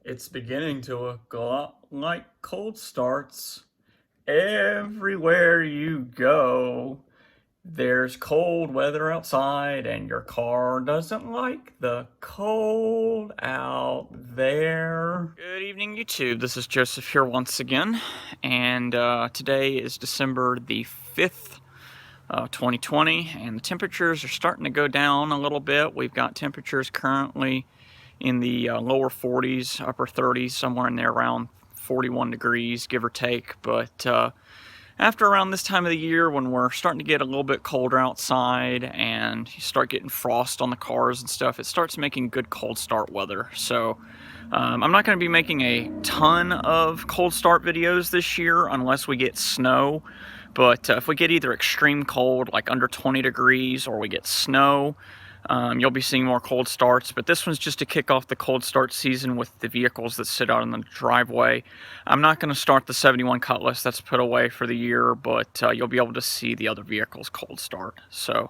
It's beginning to look a lot like cold starts. Everywhere you go, there's cold weather outside, and your car doesn't like the cold out there. Good evening, YouTube. This is Joseph here once again, and today is December the 5th. 2020, and the temperatures are starting to go down a little bit. We've got temperatures currently in the lower 40s, upper 30s, somewhere in there around 41 degrees, give or take. But after around this time of the year, when we're starting to get a little bit colder outside and you start getting frost on the cars and stuff, it starts making good cold start weather. So I'm not going to be making a ton of cold start videos this year unless we get snow. But if we get either extreme cold, like under 20 degrees, or we get snow, you'll be seeing more cold starts. But this one's just to kick off the cold start season with the vehicles that sit out in the driveway. I'm not going to start the 71 Cutlass, that's put away for the year, but you'll be able to see the other vehicles cold start. So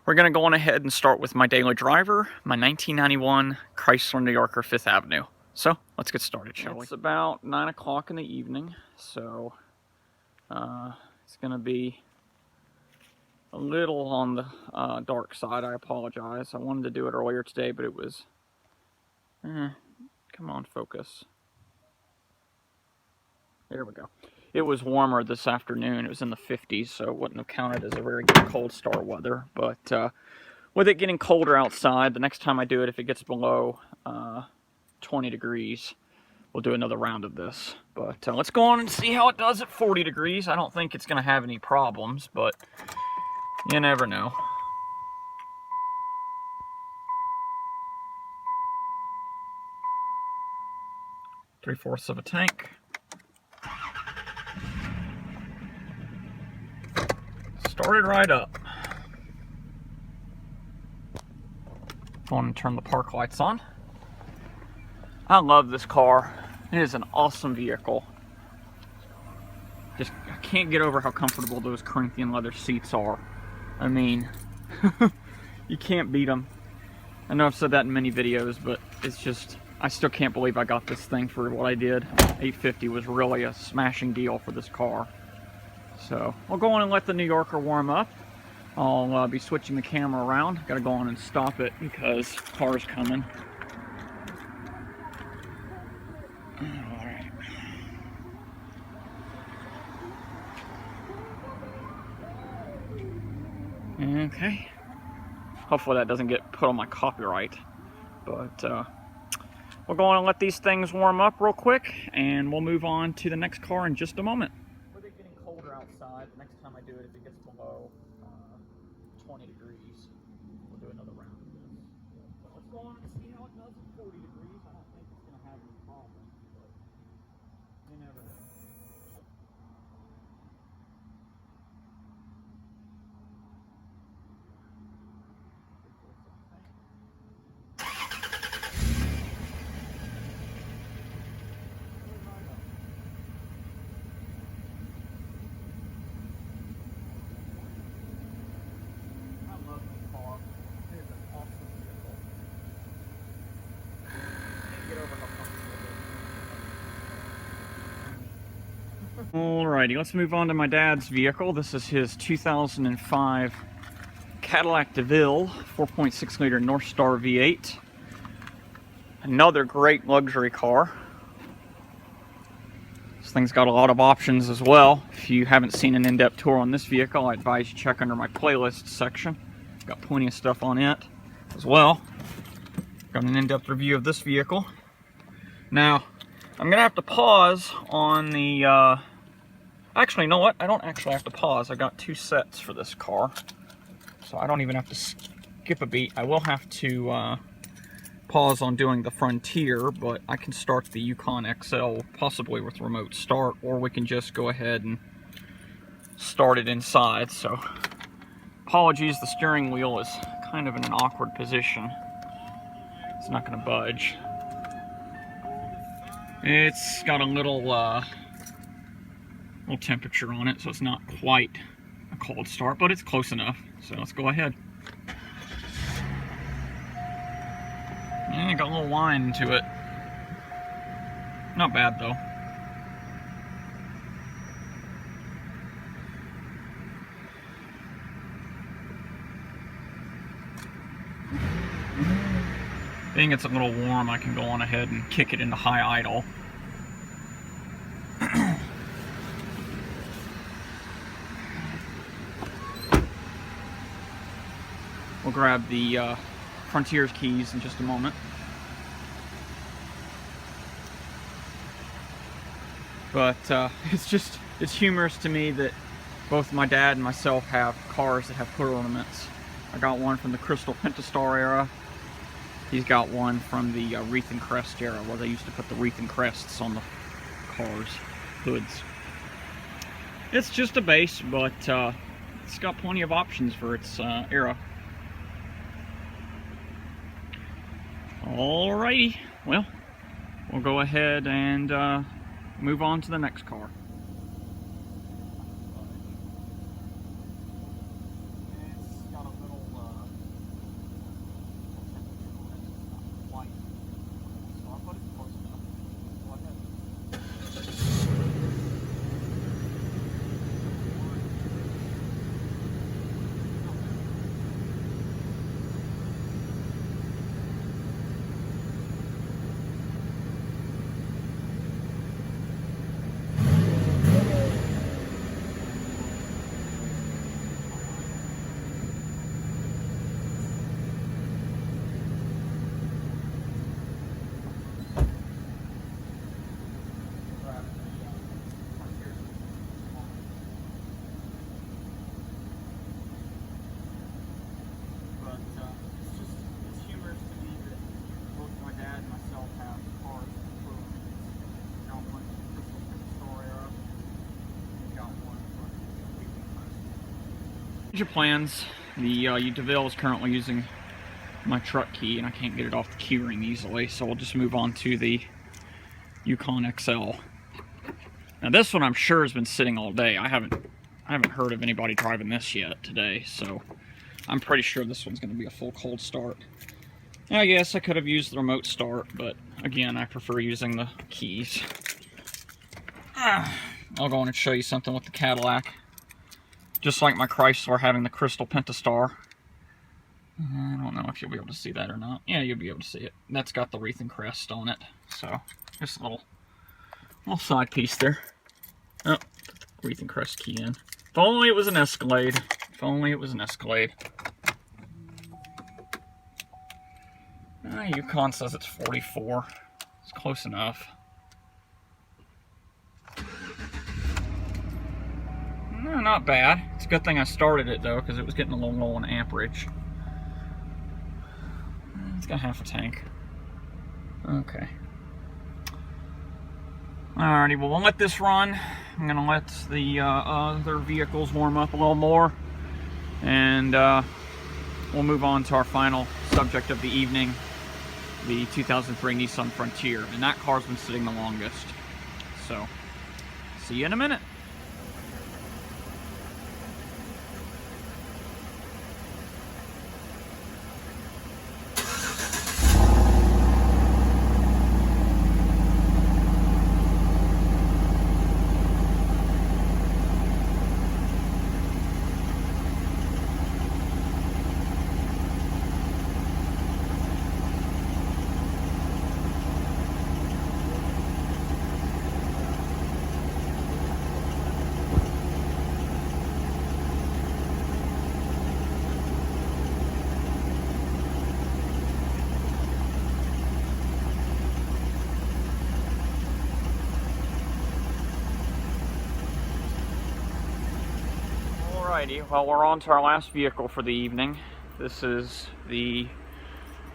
we're going to go on ahead and start with my daily driver, my 1991 Chrysler New Yorker 5th Avenue. So let's get started, shall we? It's about 9 o'clock in the evening, so it's going to be a little on the dark side. I apologize. I wanted to do it earlier today, but it was... come on, focus. There we go. It was warmer this afternoon. It was in the 50s, so it wouldn't have counted as a very good cold start weather. But with it getting colder outside, the next time I do it, if it gets below 20 degrees, we'll do another round of this. But let's go on and see how it does at 40 degrees. I don't think it's going to have any problems, but you never know. Three-fourths of a tank. Started right up. Go on and turn the park lights on. I love this car. It is an awesome vehicle. Just, I can't get over how comfortable those Corinthian leather seats are. I mean, you can't beat them. I know I've said that in many videos, but it's just, I still can't believe I got this thing for what I did. $850 was really a smashing deal for this car. So, I'll go on and let the New Yorker warm up. I'll be switching the camera around. Gotta go on and stop it because the car's coming. Alright. Okay. Hopefully that doesn't get put on my copyright. But we'll go on and let these things warm up real quick, and we'll move on to the next car in just a moment. With it getting colder outside, the next time I do it, if it gets below 20 degrees, we'll do another round of this. So let's go on and see how it does at 40 degrees. I don't think it's going to have any problems, but you never know. Alrighty, let's move on to my dad's vehicle. This is his 2005 Cadillac DeVille 4.6 liter North Star V8. Another great luxury car. This thing's got a lot of options as well. If you haven't seen an in-depth tour on this vehicle, I advise you check under my playlist section. Got plenty of stuff on it as well. Got an in-depth review of this vehicle. Now, I'm gonna have to pause on the actually, you know what? I don't actually have to pause. I got two sets for this car, so I don't even have to skip a beat. I will have to pause on doing the Frontier, but I can start the Yukon XL possibly with remote start, or we can just go ahead and start it inside. So apologies, the steering wheel is kind of in an awkward position. It's not going to budge. It's got a little temperature on it, so it's not quite a cold start, but it's close enough. So let's go ahead. Yeah, got a little whine to it. Not bad though. Being it's a little warm, I can go on ahead and kick it into high idle. We'll grab the Frontier's keys in just a moment. But it's humorous to me that both my dad and myself have cars that have hood ornaments. I got one from the Crystal Pentastar era. He's got one from the wreath and crest era, where they used to put the wreath and crests on the cars' hoods. It's just a base, but it's got plenty of options for its era. Alrighty, well, we'll go ahead and move on to the next car. Your plans. The DeVille is currently using my truck key and I can't get it off the keyring easily, so we'll just move on to the Yukon XL. Now this one I'm sure has been sitting all day. I haven't heard of anybody driving this yet today, so I'm pretty sure this one's going to be a full cold start. Now, I guess I could have used the remote start, but again, I prefer using the keys. I'll go on and show you something with the Cadillac. Just like my Chrysler having the Crystal Pentastar. I don't know if you'll be able to see that or not. Yeah, you'll be able to see it. That's got the wreath and crest on it. So, just a little side piece there. Oh, wreath and crest key in. If only it was an Escalade. If only it was an Escalade. Yukon says it's 44. It's close enough. No, not bad. It's a good thing I started it though, because it was getting a little low on amperage. It's got half a tank. Okay. Alrighty, well, we'll let this run. I'm gonna let the other vehicles warm up a little more, and we'll move on to our final subject of the evening, the 2003 Nissan Frontier, and that car's been sitting the longest. So, see you in a minute. Alrighty, well, we're on to our last vehicle for the evening. This is the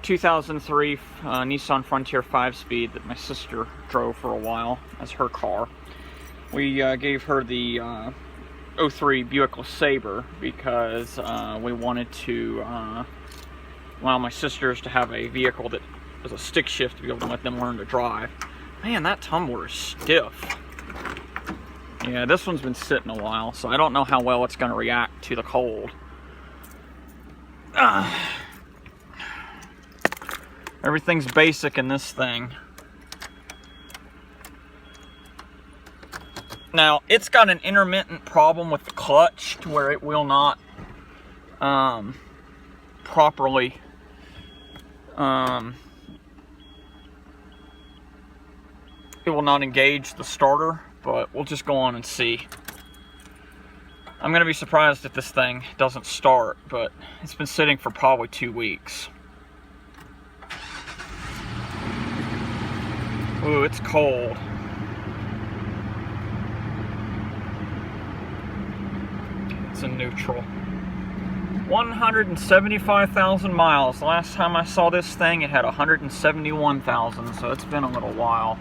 2003 Nissan Frontier 5-speed that my sister drove for a while as her car. We gave her the 03 Buick LeSabre because we wanted to allow my sisters to have a vehicle that was a stick shift to be able to let them learn to drive. Man, that tumbler is stiff. Yeah, this one's been sitting a while, so I don't know how well it's going to react to the cold. Everything's basic in this thing. Now, it's got an intermittent problem with the clutch to where it will not properly it will not engage the starter, but we'll just go on and see. I'm going to be surprised if this thing doesn't start, but it's been sitting for probably 2 weeks. Ooh, it's cold. It's in neutral. 175,000 miles. The last time I saw this thing, it had 171,000, so it's been a little while.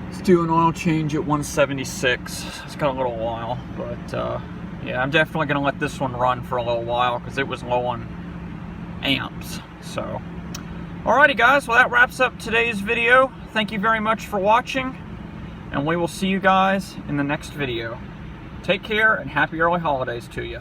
Let's do an oil change at 176. It's got a little while, but yeah, I'm definitely going to let this one run for a little while because it was low on amps. So, alrighty guys, well that wraps up today's video. Thank you very much for watching, and we will see you guys in the next video. Take care and happy early holidays to you.